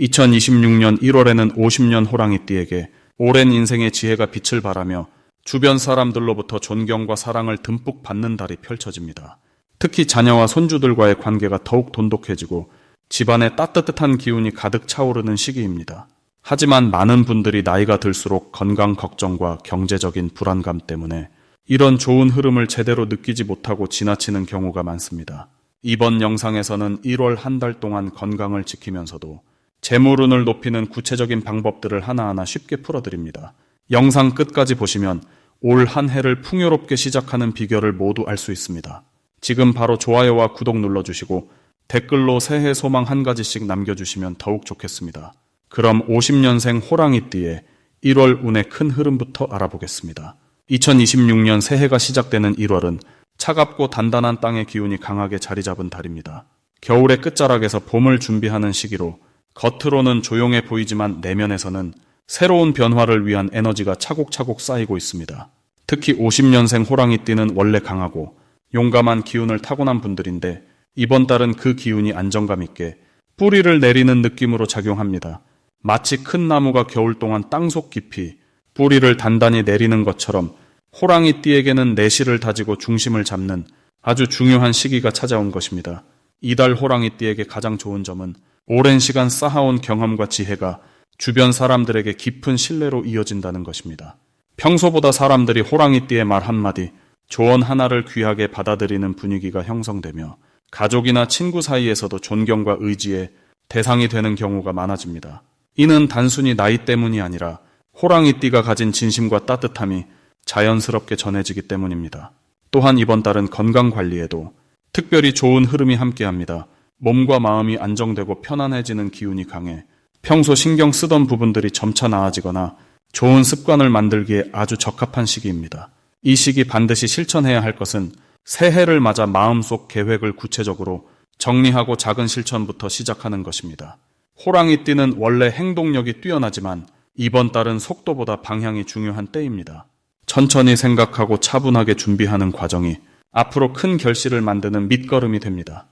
2026년 1월에는 50년 호랑이띠에게 오랜 인생의 지혜가 빛을 발하며 주변 사람들로부터 존경과 사랑을 듬뿍 받는 달이 펼쳐집니다. 특히 자녀와 손주들과의 관계가 더욱 돈독해지고 집안에 따뜻한 기운이 가득 차오르는 시기입니다. 하지만 많은 분들이 나이가 들수록 건강 걱정과 경제적인 불안감 때문에 이런 좋은 흐름을 제대로 느끼지 못하고 지나치는 경우가 많습니다. 이번 영상에서는 1월 한 달 동안 건강을 지키면서도 재물운을 높이는 구체적인 방법들을 하나하나 쉽게 풀어드립니다. 영상 끝까지 보시면 올 한 해를 풍요롭게 시작하는 비결을 모두 알 수 있습니다. 지금 바로 좋아요와 구독 눌러주시고 댓글로 새해 소망 한 가지씩 남겨주시면 더욱 좋겠습니다. 그럼 50년생 호랑이띠의 1월 운의 큰 흐름부터 알아보겠습니다. 2026년 새해가 시작되는 1월은 차갑고 단단한 땅의 기운이 강하게 자리 잡은 달입니다. 겨울의 끝자락에서 봄을 준비하는 시기로 겉으로는 조용해 보이지만 내면에서는 새로운 변화를 위한 에너지가 차곡차곡 쌓이고 있습니다. 특히 50년생 호랑이띠는 원래 강하고 용감한 기운을 타고난 분들인데 이번 달은 그 기운이 안정감 있게 뿌리를 내리는 느낌으로 작용합니다. 마치 큰 나무가 겨울 동안 땅속 깊이 뿌리를 단단히 내리는 것처럼 호랑이띠에게는 내실을 다지고 중심을 잡는 아주 중요한 시기가 찾아온 것입니다. 이달 호랑이띠에게 가장 좋은 점은 오랜 시간 쌓아온 경험과 지혜가 주변 사람들에게 깊은 신뢰로 이어진다는 것입니다. 평소보다 사람들이 호랑이띠의 말 한마디, 조언 하나를 귀하게 받아들이는 분위기가 형성되며 가족이나 친구 사이에서도 존경과 의지의 대상이 되는 경우가 많아집니다. 이는 단순히 나이 때문이 아니라 호랑이띠가 가진 진심과 따뜻함이 자연스럽게 전해지기 때문입니다. 또한 이번 달은 건강 관리에도 특별히 좋은 흐름이 함께합니다. 몸과 마음이 안정되고 편안해지는 기운이 강해 평소 신경 쓰던 부분들이 점차 나아지거나 좋은 습관을 만들기에 아주 적합한 시기입니다. 이 시기 반드시 실천해야 할 것은 새해를 맞아 마음속 계획을 구체적으로 정리하고 작은 실천부터 시작하는 것입니다. 호랑이띠는 원래 행동력이 뛰어나지만 이번 달은 속도보다 방향이 중요한 때입니다. 천천히 생각하고 차분하게 준비하는 과정이 앞으로 큰 결실을 만드는 밑거름이 됩니다.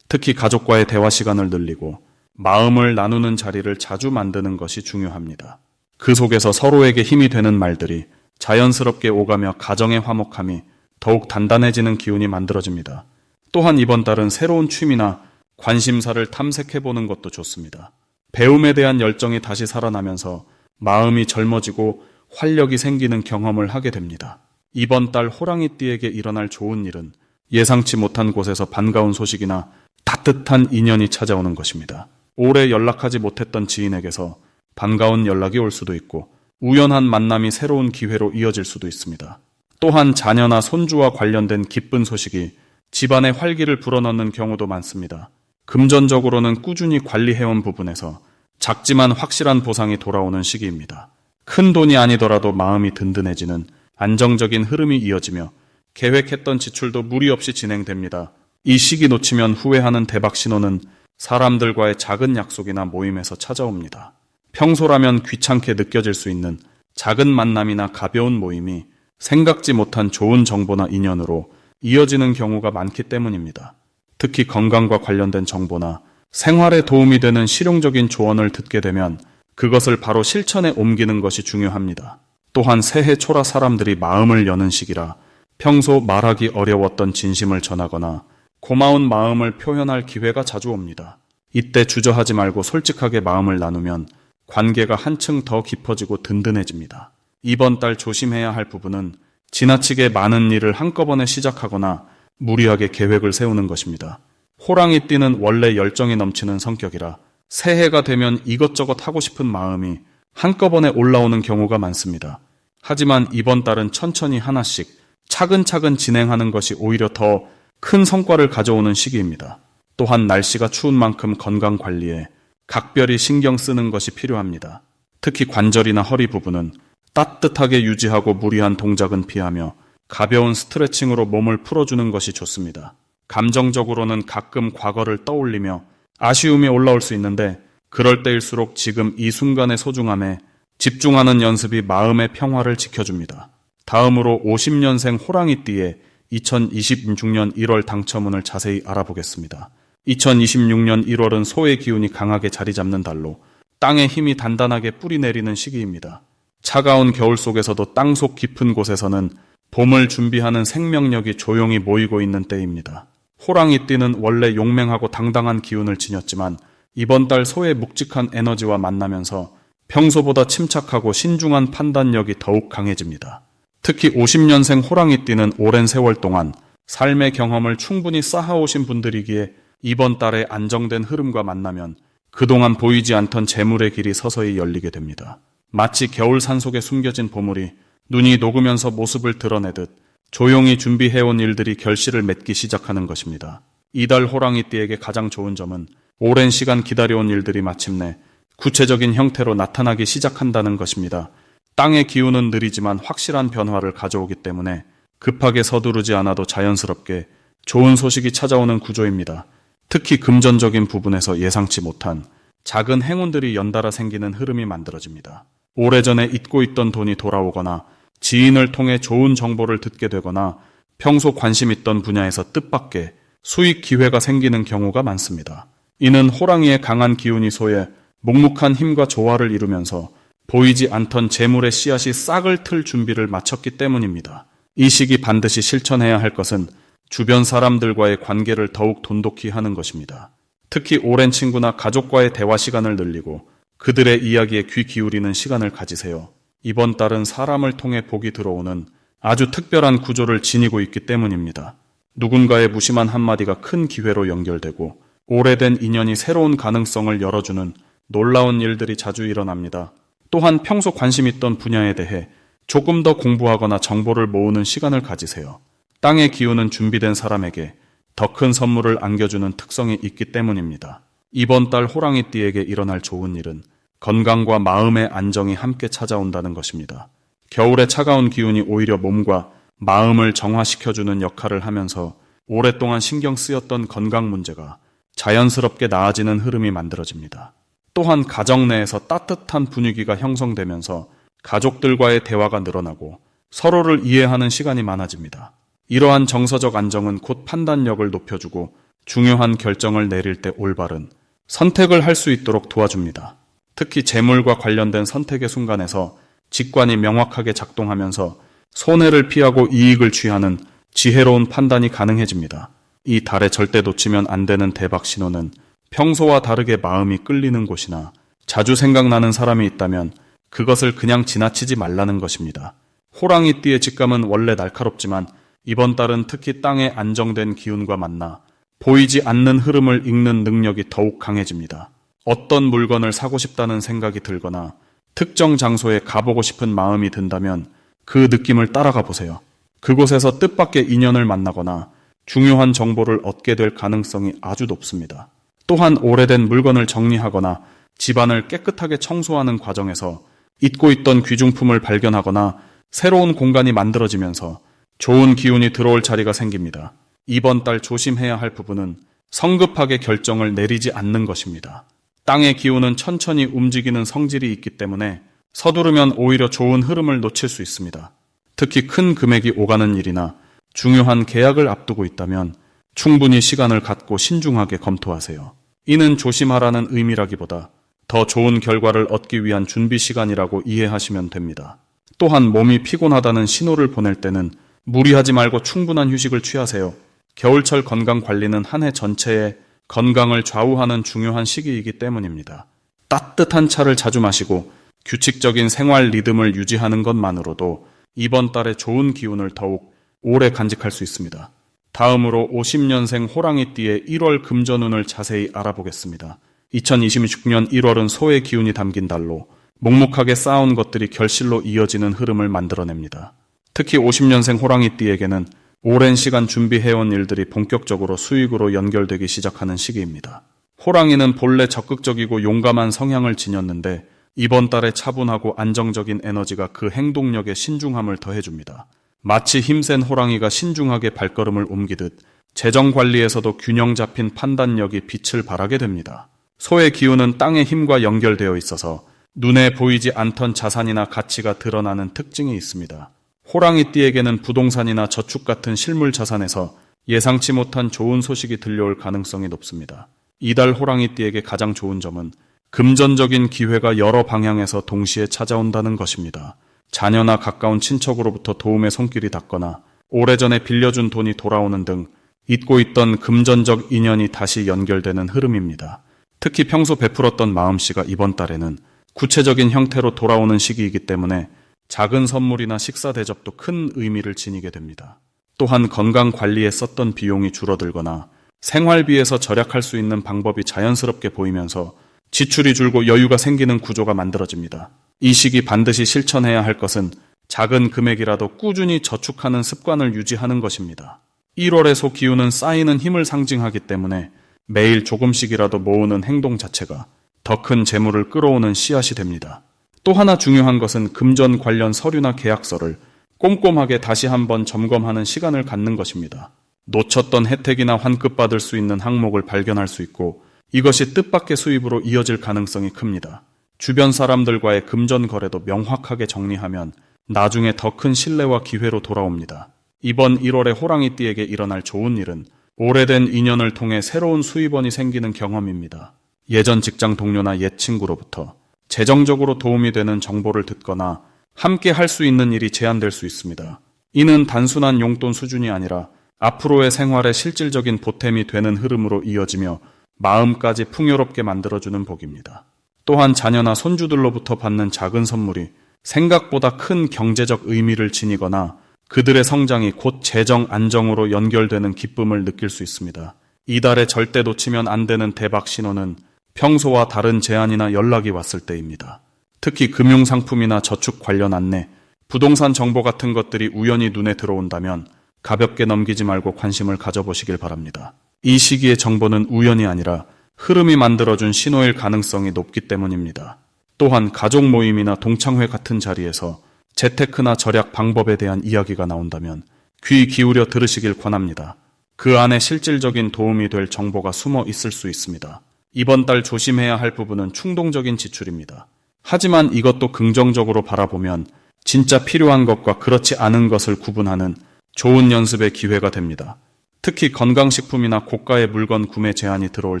특히 가족과의 대화 시간을 늘리고 마음을 나누는 자리를 자주 만드는 것이 중요합니다. 그 속에서 서로에게 힘이 되는 말들이 자연스럽게 오가며 가정의 화목함이 더욱 단단해지는 기운이 만들어집니다. 또한 이번 달은 새로운 취미나 관심사를 탐색해보는 것도 좋습니다. 배움에 대한 열정이 다시 살아나면서 마음이 젊어지고 활력이 생기는 경험을 하게 됩니다. 이번 달 호랑이띠에게 일어날 좋은 일은 예상치 못한 곳에서 반가운 소식이나 따뜻한 인연이 찾아오는 것입니다. 오래 연락하지 못했던 지인에게서 반가운 연락이 올 수도 있고 우연한 만남이 새로운 기회로 이어질 수도 있습니다. 또한 자녀나 손주와 관련된 기쁜 소식이 집안에 활기를 불어넣는 경우도 많습니다. 금전적으로는 꾸준히 관리해온 부분에서 작지만 확실한 보상이 돌아오는 시기입니다. 큰 돈이 아니더라도 마음이 든든해지는 안정적인 흐름이 이어지며 계획했던 지출도 무리 없이 진행됩니다. 이 시기 놓치면 후회하는 대박 신호는 사람들과의 작은 약속이나 모임에서 찾아옵니다. 평소라면 귀찮게 느껴질 수 있는 작은 만남이나 가벼운 모임이 생각지 못한 좋은 정보나 인연으로 이어지는 경우가 많기 때문입니다. 특히 건강과 관련된 정보나 생활에 도움이 되는 실용적인 조언을 듣게 되면 그것을 바로 실천에 옮기는 것이 중요합니다. 또한 새해 초라 사람들이 마음을 여는 시기라 평소 말하기 어려웠던 진심을 전하거나 고마운 마음을 표현할 기회가 자주 옵니다. 이때 주저하지 말고 솔직하게 마음을 나누면 관계가 한층 더 깊어지고 든든해집니다. 이번 달 조심해야 할 부분은 지나치게 많은 일을 한꺼번에 시작하거나 무리하게 계획을 세우는 것입니다. 호랑이띠는 원래 열정이 넘치는 성격이라 새해가 되면 이것저것 하고 싶은 마음이 한꺼번에 올라오는 경우가 많습니다. 하지만 이번 달은 천천히 하나씩 차근차근 진행하는 것이 오히려 더 큰 성과를 가져오는 시기입니다. 또한 날씨가 추운 만큼 건강 관리에 각별히 신경 쓰는 것이 필요합니다. 특히 관절이나 허리 부분은 따뜻하게 유지하고 무리한 동작은 피하며 가벼운 스트레칭으로 몸을 풀어주는 것이 좋습니다. 감정적으로는 가끔 과거를 떠올리며 아쉬움이 올라올 수 있는데 그럴 때일수록 지금 이 순간의 소중함에 집중하는 연습이 마음의 평화를 지켜줍니다. 다음으로 50년생 호랑이띠의 2026년 1월 당첨운을 자세히 알아보겠습니다. 2026년 1월은 소의 기운이 강하게 자리 잡는 달로 땅의 힘이 단단하게 뿌리 내리는 시기입니다. 차가운 겨울 속에서도 땅속 깊은 곳에서는 봄을 준비하는 생명력이 조용히 모이고 있는 때입니다. 호랑이띠는 원래 용맹하고 당당한 기운을 지녔지만 이번 달 소의 묵직한 에너지와 만나면서 평소보다 침착하고 신중한 판단력이 더욱 강해집니다. 특히 50년생 호랑이띠는 오랜 세월 동안 삶의 경험을 충분히 쌓아오신 분들이기에 이번 달에 안정된 흐름과 만나면 그동안 보이지 않던 재물의 길이 서서히 열리게 됩니다. 마치 겨울 산속에 숨겨진 보물이 눈이 녹으면서 모습을 드러내듯 조용히 준비해온 일들이 결실을 맺기 시작하는 것입니다. 이달 호랑이띠에게 가장 좋은 점은 오랜 시간 기다려온 일들이 마침내 구체적인 형태로 나타나기 시작한다는 것입니다. 땅의 기운은 느리지만 확실한 변화를 가져오기 때문에 급하게 서두르지 않아도 자연스럽게 좋은 소식이 찾아오는 구조입니다. 특히 금전적인 부분에서 예상치 못한 작은 행운들이 연달아 생기는 흐름이 만들어집니다. 오래전에 잊고 있던 돈이 돌아오거나 지인을 통해 좋은 정보를 듣게 되거나 평소 관심 있던 분야에서 뜻밖의 수익 기회가 생기는 경우가 많습니다. 이는 호랑이의 강한 기운이 소에 묵묵한 힘과 조화를 이루면서 보이지 않던 재물의 씨앗이 싹을 틀 준비를 마쳤기 때문입니다. 이 시기 반드시 실천해야 할 것은 주변 사람들과의 관계를 더욱 돈독히 하는 것입니다. 특히 오랜 친구나 가족과의 대화 시간을 늘리고 그들의 이야기에 귀 기울이는 시간을 가지세요. 이번 달은 사람을 통해 복이 들어오는 아주 특별한 구조를 지니고 있기 때문입니다. 누군가의 무심한 한마디가 큰 기회로 연결되고 오래된 인연이 새로운 가능성을 열어주는 놀라운 일들이 자주 일어납니다. 또한 평소 관심 있던 분야에 대해 조금 더 공부하거나 정보를 모으는 시간을 가지세요. 땅의 기운은 준비된 사람에게 더 큰 선물을 안겨주는 특성이 있기 때문입니다. 이번 달 호랑이띠에게 일어날 좋은 일은 건강과 마음의 안정이 함께 찾아온다는 것입니다. 겨울의 차가운 기운이 오히려 몸과 마음을 정화시켜주는 역할을 하면서 오랫동안 신경 쓰였던 건강 문제가 자연스럽게 나아지는 흐름이 만들어집니다. 또한 가정 내에서 따뜻한 분위기가 형성되면서 가족들과의 대화가 늘어나고 서로를 이해하는 시간이 많아집니다. 이러한 정서적 안정은 곧 판단력을 높여주고 중요한 결정을 내릴 때 올바른 선택을 할 수 있도록 도와줍니다. 특히 재물과 관련된 선택의 순간에서 직관이 명확하게 작동하면서 손해를 피하고 이익을 취하는 지혜로운 판단이 가능해집니다. 이 달에 절대 놓치면 안 되는 대박 신호는 평소와 다르게 마음이 끌리는 곳이나 자주 생각나는 사람이 있다면 그것을 그냥 지나치지 말라는 것입니다. 호랑이띠의 직감은 원래 날카롭지만 이번 달은 특히 땅의 안정된 기운과 만나 보이지 않는 흐름을 읽는 능력이 더욱 강해집니다. 어떤 물건을 사고 싶다는 생각이 들거나 특정 장소에 가보고 싶은 마음이 든다면 그 느낌을 따라가 보세요. 그곳에서 뜻밖의 인연을 만나거나 중요한 정보를 얻게 될 가능성이 아주 높습니다. 또한 오래된 물건을 정리하거나 집안을 깨끗하게 청소하는 과정에서 잊고 있던 귀중품을 발견하거나 새로운 공간이 만들어지면서 좋은 기운이 들어올 자리가 생깁니다. 이번 달 조심해야 할 부분은 성급하게 결정을 내리지 않는 것입니다. 땅의 기운은 천천히 움직이는 성질이 있기 때문에 서두르면 오히려 좋은 흐름을 놓칠 수 있습니다. 특히 큰 금액이 오가는 일이나 중요한 계약을 앞두고 있다면 충분히 시간을 갖고 신중하게 검토하세요. 이는 조심하라는 의미라기보다 더 좋은 결과를 얻기 위한 준비 시간이라고 이해하시면 됩니다. 또한 몸이 피곤하다는 신호를 보낼 때는 무리하지 말고 충분한 휴식을 취하세요. 겨울철 건강 관리는 한 해 전체의 건강을 좌우하는 중요한 시기이기 때문입니다. 따뜻한 차를 자주 마시고 규칙적인 생활 리듬을 유지하는 것만으로도 이번 달에 좋은 기운을 더욱 오래 간직할 수 있습니다. 다음으로 50년생 호랑이띠의 1월 금전운을 자세히 알아보겠습니다. 2026년 1월은 소의 기운이 담긴 달로 묵묵하게 쌓아온 것들이 결실로 이어지는 흐름을 만들어냅니다. 특히 50년생 호랑이띠에게는 오랜 시간 준비해온 일들이 본격적으로 수익으로 연결되기 시작하는 시기입니다. 호랑이는 본래 적극적이고 용감한 성향을 지녔는데 이번 달에 차분하고 안정적인 에너지가 그 행동력에 신중함을 더해줍니다. 마치 힘센 호랑이가 신중하게 발걸음을 옮기듯 재정 관리에서도 균형 잡힌 판단력이 빛을 발하게 됩니다. 소의 기운은 땅의 힘과 연결되어 있어서 눈에 보이지 않던 자산이나 가치가 드러나는 특징이 있습니다. 호랑이띠에게는 부동산이나 저축 같은 실물 자산에서 예상치 못한 좋은 소식이 들려올 가능성이 높습니다. 이달 호랑이띠에게 가장 좋은 점은 금전적인 기회가 여러 방향에서 동시에 찾아온다는 것입니다. 자녀나 가까운 친척으로부터 도움의 손길이 닿거나 오래전에 빌려준 돈이 돌아오는 등 잊고 있던 금전적 인연이 다시 연결되는 흐름입니다. 특히 평소 베풀었던 마음씨가 이번 달에는 구체적인 형태로 돌아오는 시기이기 때문에 작은 선물이나 식사 대접도 큰 의미를 지니게 됩니다. 또한 건강 관리에 썼던 비용이 줄어들거나 생활비에서 절약할 수 있는 방법이 자연스럽게 보이면서 지출이 줄고 여유가 생기는 구조가 만들어집니다. 이 시기 반드시 실천해야 할 것은 작은 금액이라도 꾸준히 저축하는 습관을 유지하는 것입니다. 1월의 소 기운은 쌓이는 힘을 상징하기 때문에 매일 조금씩이라도 모으는 행동 자체가 더 큰 재물을 끌어오는 씨앗이 됩니다. 또 하나 중요한 것은 금전 관련 서류나 계약서를 꼼꼼하게 다시 한번 점검하는 시간을 갖는 것입니다. 놓쳤던 혜택이나 환급받을 수 있는 항목을 발견할 수 있고 이것이 뜻밖의 수입으로 이어질 가능성이 큽니다. 주변 사람들과의 금전 거래도 명확하게 정리하면 나중에 더 큰 신뢰와 기회로 돌아옵니다. 이번 1월에 호랑이띠에게 일어날 좋은 일은 오래된 인연을 통해 새로운 수입원이 생기는 경험입니다. 예전 직장 동료나 옛 친구로부터 재정적으로 도움이 되는 정보를 듣거나 함께 할 수 있는 일이 제안될 수 있습니다. 이는 단순한 용돈 수준이 아니라 앞으로의 생활에 실질적인 보탬이 되는 흐름으로 이어지며 마음까지 풍요롭게 만들어주는 복입니다. 또한 자녀나 손주들로부터 받는 작은 선물이 생각보다 큰 경제적 의미를 지니거나 그들의 성장이 곧 재정 안정으로 연결되는 기쁨을 느낄 수 있습니다. 이달에 절대 놓치면 안 되는 대박 신호는 평소와 다른 제안이나 연락이 왔을 때입니다. 특히 금융상품이나 저축 관련 안내, 부동산 정보 같은 것들이 우연히 눈에 들어온다면 가볍게 넘기지 말고 관심을 가져보시길 바랍니다. 이 시기의 정보는 우연이 아니라 흐름이 만들어준 신호일 가능성이 높기 때문입니다. 또한 가족 모임이나 동창회 같은 자리에서 재테크나 절약 방법에 대한 이야기가 나온다면 귀 기울여 들으시길 권합니다. 그 안에 실질적인 도움이 될 정보가 숨어 있을 수 있습니다. 이번 달 조심해야 할 부분은 충동적인 지출입니다. 하지만 이것도 긍정적으로 바라보면 진짜 필요한 것과 그렇지 않은 것을 구분하는 좋은 연습의 기회가 됩니다. 특히 건강식품이나 고가의 물건 구매 제한이 들어올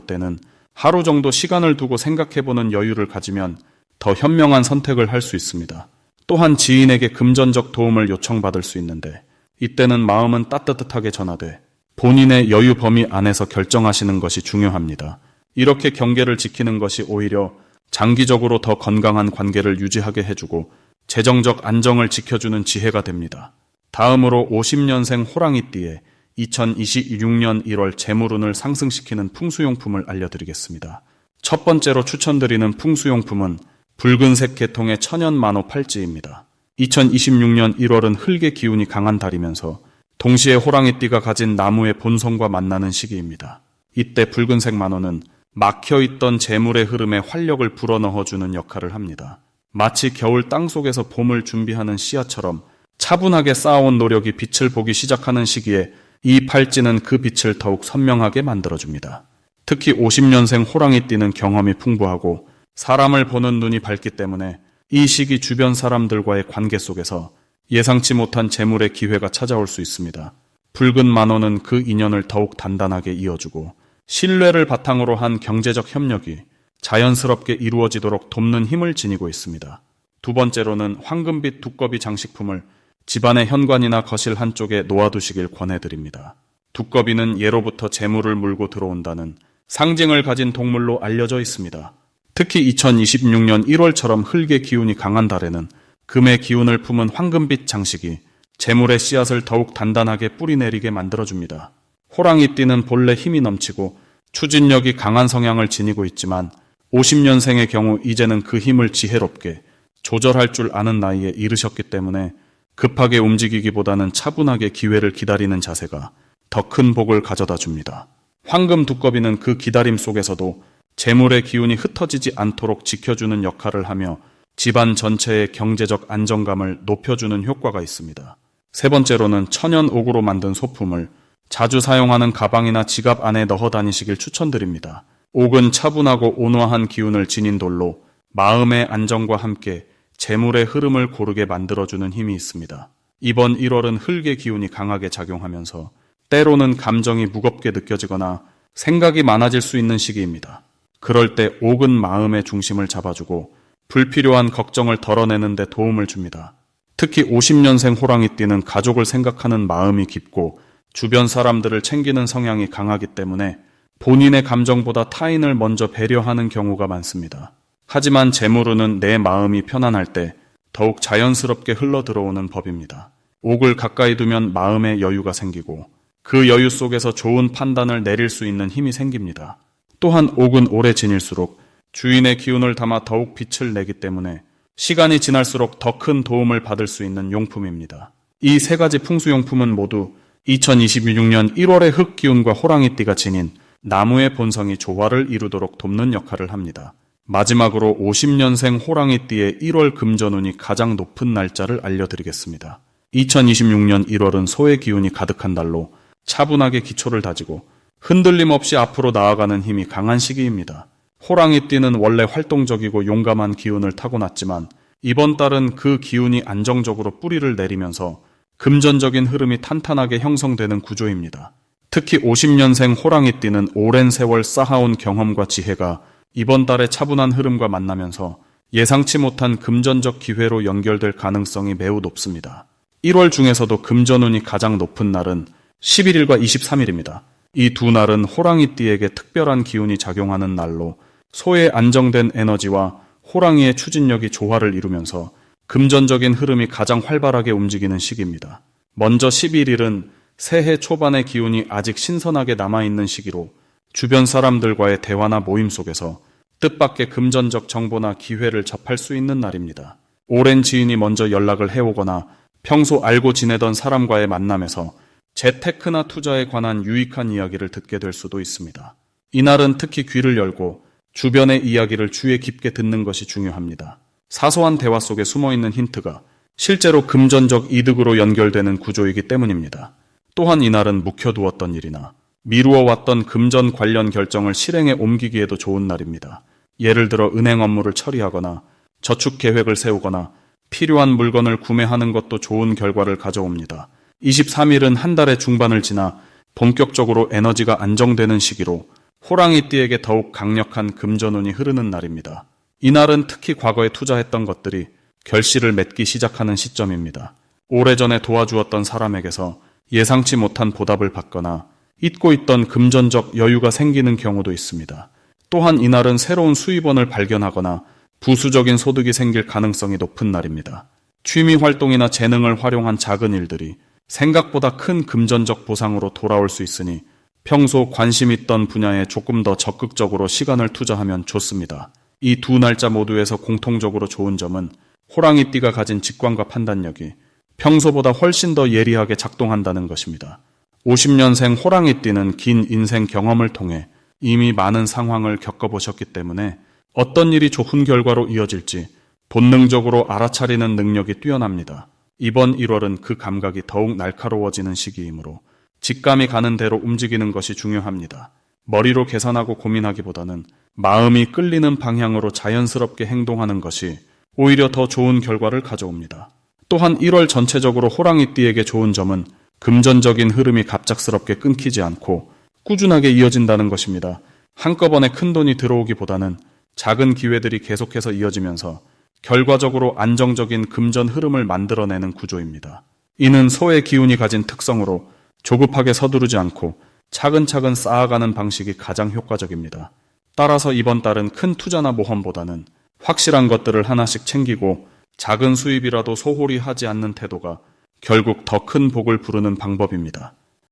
때는 하루 정도 시간을 두고 생각해보는 여유를 가지면 더 현명한 선택을 할 수 있습니다. 또한 지인에게 금전적 도움을 요청받을 수 있는데 이때는 마음은 따뜻하게 전하되 본인의 여유 범위 안에서 결정하시는 것이 중요합니다. 이렇게 경계를 지키는 것이 오히려 장기적으로 더 건강한 관계를 유지하게 해주고 재정적 안정을 지켜주는 지혜가 됩니다. 다음으로 50년생 호랑이띠에 2026년 1월 재물운을 상승시키는 풍수용품을 알려드리겠습니다. 첫 번째로 추천드리는 풍수용품은 붉은색 계통의 천연만호 팔찌입니다. 2026년 1월은 흙의 기운이 강한 달이면서 동시에 호랑이띠가 가진 나무의 본성과 만나는 시기입니다. 이때 붉은색 만호는 막혀있던 재물의 흐름에 활력을 불어넣어주는 역할을 합니다. 마치 겨울 땅속에서 봄을 준비하는 씨앗처럼 차분하게 쌓아온 노력이 빛을 보기 시작하는 시기에 이 팔찌는 그 빛을 더욱 선명하게 만들어줍니다. 특히 50년생 호랑이띠는 경험이 풍부하고 사람을 보는 눈이 밝기 때문에 이 시기 주변 사람들과의 관계 속에서 예상치 못한 재물의 기회가 찾아올 수 있습니다. 붉은 만호는 그 인연을 더욱 단단하게 이어주고 신뢰를 바탕으로 한 경제적 협력이 자연스럽게 이루어지도록 돕는 힘을 지니고 있습니다. 두 번째로는 황금빛 두꺼비 장식품을 집안의 현관이나 거실 한쪽에 놓아두시길 권해드립니다. 두꺼비는 예로부터 재물을 물고 들어온다는 상징을 가진 동물로 알려져 있습니다. 특히 2026년 1월처럼 흙의 기운이 강한 달에는 금의 기운을 품은 황금빛 장식이 재물의 씨앗을 더욱 단단하게 뿌리내리게 만들어줍니다. 호랑이띠는 본래 힘이 넘치고 추진력이 강한 성향을 지니고 있지만 50년생의 경우 이제는 그 힘을 지혜롭게 조절할 줄 아는 나이에 이르셨기 때문에 급하게 움직이기보다는 차분하게 기회를 기다리는 자세가 더 큰 복을 가져다 줍니다. 황금 두꺼비는 그 기다림 속에서도 재물의 기운이 흩어지지 않도록 지켜주는 역할을 하며 집안 전체의 경제적 안정감을 높여주는 효과가 있습니다. 세 번째로는 천연 옥으로 만든 소품을 자주 사용하는 가방이나 지갑 안에 넣어 다니시길 추천드립니다. 옥은 차분하고 온화한 기운을 지닌 돌로 마음의 안정과 함께 재물의 흐름을 고르게 만들어주는 힘이 있습니다. 이번 1월은 흙의 기운이 강하게 작용하면서 때로는 감정이 무겁게 느껴지거나 생각이 많아질 수 있는 시기입니다. 그럴 때 옥은 마음의 중심을 잡아주고 불필요한 걱정을 덜어내는 데 도움을 줍니다. 특히 50년생 호랑이띠는 가족을 생각하는 마음이 깊고 주변 사람들을 챙기는 성향이 강하기 때문에 본인의 감정보다 타인을 먼저 배려하는 경우가 많습니다. 하지만 재물운은 내 마음이 편안할 때 더욱 자연스럽게 흘러들어오는 법입니다. 옥을 가까이 두면 마음의 여유가 생기고 그 여유 속에서 좋은 판단을 내릴 수 있는 힘이 생깁니다. 또한 옥은 오래 지닐수록 주인의 기운을 담아 더욱 빛을 내기 때문에 시간이 지날수록 더 큰 도움을 받을 수 있는 용품입니다. 이 세 가지 풍수용품은 모두 2026년 1월의 흑기운과 호랑이띠가 지닌 나무의 본성이 조화를 이루도록 돕는 역할을 합니다. 마지막으로 50년생 호랑이띠의 1월 금전운이 가장 높은 날짜를 알려드리겠습니다. 2026년 1월은 소의 기운이 가득한 달로 차분하게 기초를 다지고 흔들림 없이 앞으로 나아가는 힘이 강한 시기입니다. 호랑이띠는 원래 활동적이고 용감한 기운을 타고났지만 이번 달은 그 기운이 안정적으로 뿌리를 내리면서 금전적인 흐름이 탄탄하게 형성되는 구조입니다. 특히 50년생 호랑이띠는 오랜 세월 쌓아온 경험과 지혜가 이번 달의 차분한 흐름과 만나면서 예상치 못한 금전적 기회로 연결될 가능성이 매우 높습니다. 1월 중에서도 금전운이 가장 높은 날은 11일과 23일입니다. 이 두 날은 호랑이띠에게 특별한 기운이 작용하는 날로 소의 안정된 에너지와 호랑이의 추진력이 조화를 이루면서 금전적인 흐름이 가장 활발하게 움직이는 시기입니다. 먼저 11일은 새해 초반의 기운이 아직 신선하게 남아있는 시기로 주변 사람들과의 대화나 모임 속에서 뜻밖의 금전적 정보나 기회를 접할 수 있는 날입니다. 오랜 지인이 먼저 연락을 해오거나 평소 알고 지내던 사람과의 만남에서 재테크나 투자에 관한 유익한 이야기를 듣게 될 수도 있습니다. 이날은 특히 귀를 열고 주변의 이야기를 주의 깊게 듣는 것이 중요합니다. 사소한 대화 속에 숨어있는 힌트가 실제로 금전적 이득으로 연결되는 구조이기 때문입니다. 또한 이날은 묵혀두었던 일이나 미루어왔던 금전 관련 결정을 실행에 옮기기에도 좋은 날입니다. 예를 들어 은행 업무를 처리하거나 저축 계획을 세우거나 필요한 물건을 구매하는 것도 좋은 결과를 가져옵니다. 23일은 한 달의 중반을 지나 본격적으로 에너지가 안정되는 시기로 호랑이띠에게 더욱 강력한 금전운이 흐르는 날입니다. 이날은 특히 과거에 투자했던 것들이 결실을 맺기 시작하는 시점입니다. 오래전에 도와주었던 사람에게서 예상치 못한 보답을 받거나 잊고 있던 금전적 여유가 생기는 경우도 있습니다. 또한 이날은 새로운 수입원을 발견하거나 부수적인 소득이 생길 가능성이 높은 날입니다. 취미 활동이나 재능을 활용한 작은 일들이 생각보다 큰 금전적 보상으로 돌아올 수 있으니 평소 관심 있던 분야에 조금 더 적극적으로 시간을 투자하면 좋습니다. 이 두 날짜 모두에서 공통적으로 좋은 점은 호랑이띠가 가진 직관과 판단력이 평소보다 훨씬 더 예리하게 작동한다는 것입니다. 50년생 호랑이띠는 긴 인생 경험을 통해 이미 많은 상황을 겪어보셨기 때문에 어떤 일이 좋은 결과로 이어질지 본능적으로 알아차리는 능력이 뛰어납니다. 이번 1월은 그 감각이 더욱 날카로워지는 시기이므로 직감이 가는 대로 움직이는 것이 중요합니다. 머리로 계산하고 고민하기보다는 마음이 끌리는 방향으로 자연스럽게 행동하는 것이 오히려 더 좋은 결과를 가져옵니다. 또한 1월 전체적으로 호랑이띠에게 좋은 점은 금전적인 흐름이 갑작스럽게 끊기지 않고 꾸준하게 이어진다는 것입니다. 한꺼번에 큰 돈이 들어오기보다는 작은 기회들이 계속해서 이어지면서 결과적으로 안정적인 금전 흐름을 만들어내는 구조입니다. 이는 소의 기운이 가진 특성으로 조급하게 서두르지 않고 차근차근 쌓아가는 방식이 가장 효과적입니다. 따라서 이번 달은 큰 투자나 모험보다는 확실한 것들을 하나씩 챙기고 작은 수입이라도 소홀히 하지 않는 태도가 결국 더 큰 복을 부르는 방법입니다.